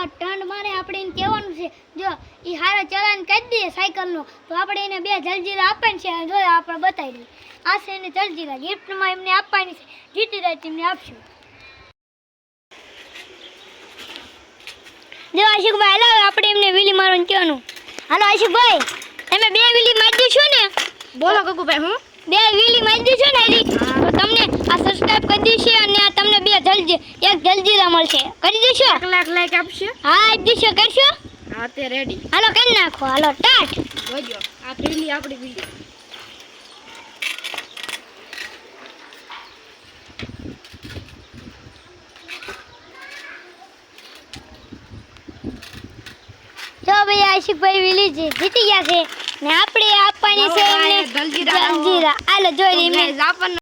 ટંડ મારે આપણે એને કહેવાનું છે જો એ હારા ચલાન કરી દે સાયકલનો તો આપણે એને 2 જલજીરા આપવાની છે જો આપણે બતાવી દઈએ આ છે એને જલજીરા ગિફ્ટમાં એમને આપવાની છે જીતી જાય તેમને આપશું જો આશિકભાઈ હાલો આપણે એમને વીલી મારવાનું કહેવાનું હાલો આશિકભાઈ તમે 2 વીલી મારી દીશો ને બોલો ગગુભાઈ હું 2 વીલી મારી દીશો ને હરી તો તમને આ સબસ્ક્રાઇબ કરી દેશે અને આ તમને 2 એક જલજીરા મળશે કરી દેશો 1 લાખ લાઈક આપશે હા દેશો કરશો હા તે રેડી હાલો કરી નાખો હાલો ટાટ જોજો આ વીલી આપણી વીલી જો ભાઈ આશિકભાઈ વીલી જીતી ગયા છે ને આપણે આપવાની છે એમને જલજીરા હાલો જોઈ લે આપણને